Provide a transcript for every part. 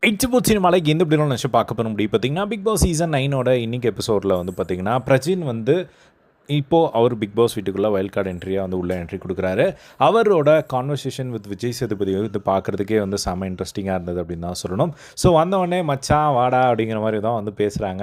It's சினிமாலைக்கு எந்த இப்படிலாம் நினச்சி பார்க்க போகிற முடியும் பார்த்தீங்கன்னா, பிக் பாஸ் சீசன் 9 இன்னைக்கு எபிசோடில் வந்து பார்த்தீங்கன்னா, பிரஜின் வந்து இப்போது அவர் பிக் பாஸ் வீட்டுக்குள்ளே வைல்ட் கார்டு என்ட்ரியாக வந்து உள்ளே என்ட்ரி கொடுக்குறாரு. அவரோட கான்வர்சேஷன் வித் விஜய் சேதுபதி வந்து பார்க்குறதுக்கே வந்து செம்ம இன்ட்ரெஸ்டிங்காக இருந்தது அப்படின்னு தான் சொல்லணும். ஸோ வந்தவொடனே மச்சான் வாடா அப்படிங்கிற மாதிரி தான் வந்து பேசுகிறாங்க.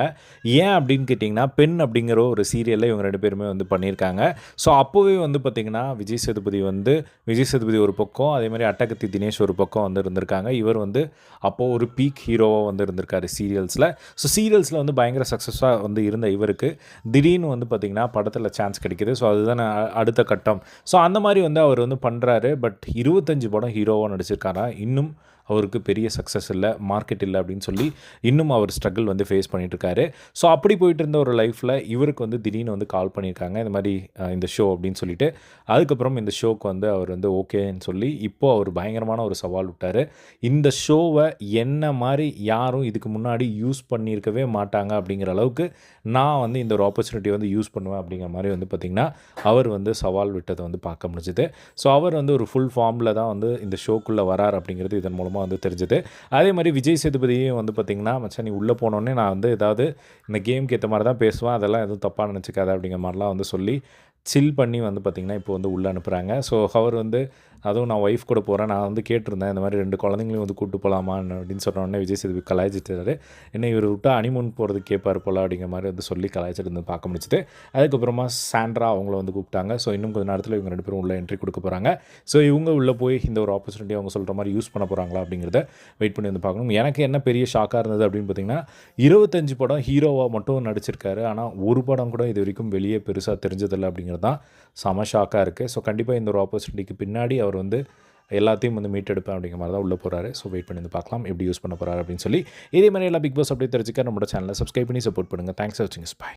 ஏன் அப்படின்னு கேட்டிங்கன்னா, பெண் அப்படிங்கிற ஒரு சீரியலில் இவங்க 2 பேருமே வந்து பண்ணியிருக்காங்க. ஸோ அப்போவே வந்து பார்த்திங்கன்னா, விஜய் சேதுபதி ஒரு பக்கம், அதே மாதிரி அட்டகத்தி தினேஷ் ஒரு பக்கம் வந்து இருந்திருக்காங்க. இவர் வந்து அப்போது ஒரு பீக் ஹீரோவாக வந்து இருந்திருக்காரு சீரியல்ஸில். ஸோ சீரியல்ஸில் வந்து பயங்கர சக்ஸஸாக வந்து இருந்த இவருக்கு திடீர்னு வந்து பார்த்திங்கன்னா படத்தில் சான்ஸ் கிடைக்கிது. ஸோ அதுதான் அடுத்த கட்டம். ஸோ அந்த மாதிரி வந்து அவர் வந்து பண்ணுறாரு. பட் 25 படம் ஹீரோவாக நடிச்சிருக்காரா, இன்னும் அவருக்கு பெரிய சக்ஸஸ் இல்லை, மார்க்கெட் இல்லை அப்படின்னு சொல்லி இன்னும் அவர் ஸ்ட்ரகிள் வந்து ஃபேஸ் பண்ணிகிட்ருக்காரு. ஸோ அப்படி போயிட்டு இருந்த ஒரு லைஃப்பில் இவருக்கு வந்து திடீர்னு வந்து கால் பண்ணியிருக்காங்க, இந்த மாதிரி இந்த ஷோ அப்படின்னு சொல்லிட்டு. அதுக்கப்புறம் இந்த ஷோக்கு வந்து அவர் வந்து ஓகேன்னு சொல்லி இப்போது அவர் பயங்கரமான ஒரு சவால் விட்டார். இந்த ஷோவை என்ன மாதிரி யாரும் இதுக்கு முன்னாடி யூஸ் பண்ணியிருக்கவே மாட்டாங்க அப்படிங்கிற அளவுக்கு நான் வந்து இந்த ஒரு ஆப்பர்ச்சுனிட்டி வந்து யூஸ் பண்ணுவேன் அப்படிங்கிற மாதிரி வந்து பார்த்திங்கன்னா அவர் வந்து சவால் விட்டதை வந்து பார்க்க முடிஞ்சுது. ஸோ அவர் வந்து ஒரு ஃபுல் ஃபார்மில் தான் வந்து இந்த ஷோக்குள்ளே வரார் அப்படிங்கிறது இதன் மூலமாக வந்து தெரிஞ்சுது. அதே மாதிரி விஜய் சேதுபதியும் வந்து பார்த்திங்கன்னா, மச்சான் நீ உள்ளே போனோடனே நான் வந்து ஏதாவது இந்த கேமுக்கு ஏற்ற மாதிரி தான் பேசுவேன், அதெல்லாம் எதுவும் தப்பாக நினச்சிக்காத அப்படிங்கிற மாதிரிலாம் வந்து சொல்லி சில் பண்ணி வந்து பார்த்திங்கன்னா இப்போ வந்து உள்ளே அனுப்புகிறாங்க. ஸோ அவர் வந்து அதுவும் நான் ஒய்ஃப் கூட போகிறேன், நான் வந்து கேட்டிருந்தேன் இந்த மாதிரி 2 குழந்தைங்களையும் வந்து கூப்பிட்டு போகலாமான்னு அப்படின்னு சொன்ன உடனே விஜய் சேதுபதி கலாய்ச்சிட்டாரு. என்ன இவர் விட்டா ஹனிமூன் போகிறதுக்கு கேட்பார் போல அப்படிங்கிற மாதிரி வந்து சொல்லி கலாய்ச்சிட்டு வந்து பார்க்க முடிச்சுது. அதுக்கப்புறமா சாண்ட்ரா அவங்கள வந்து கூப்பிட்டாங்க. ஸோ இன்னும் கொஞ்சம் நேரத்தில் இவங்க 2 பேரும் உள்ளே என்ட்ரி கொடுக்க போகிறாங்க. ஸோ இவங்க உள்ளே போய் இந்த ஒரு ஆப்பர்ச்சுனிட்டி அவங்க சொல்கிற மாதிரி யூஸ் பண்ண போகிறாங்களா அப்படிங்கிறத வெயிட் பண்ணி வந்து பார்க்கணும். எனக்கு என்ன பெரிய ஷாக்காக இருந்தது அப்படின்னு பார்த்திங்கன்னா, 25 படம் ஹீரோவாக மட்டும் நடிச்சிருக்காரு. ஆனால் ஒரு படம் கூட இது வரைக்கும் வெளியே பெருசாக தெரிஞ்சதில்லை அப்படிங்கிறது தான் செம ஷாக்காக இருக்குது. ஸோ கண்டிப்பாக இந்த ஒரு ஆப்பர்ச்சுனிட்டிக்கு பின்னாடி அவர் வந்து எல்லாத்தையும் வந்து மீட்டெடுப்பேன் அப்படிங்கிற மாதிரி தான் உள்ளே போகிறாரு. ஸோ வெயிட் பண்ணி வந்து பார்க்கலாம் எப்படி யூஸ் பண்ண போகிறாரு அப்படின்னு சொல்லி. இதே மாதிரி எல்லாம் பிக் பாஸ் அப்படியே தெரிஞ்சுக்க நம்மளோட சேனலை சப்ஸ்கிரைப் பண்ணி சப்போர்ட் பண்ணுங்கள். தேங்க்ஸ் ஃபார் வாட்சிங். பை.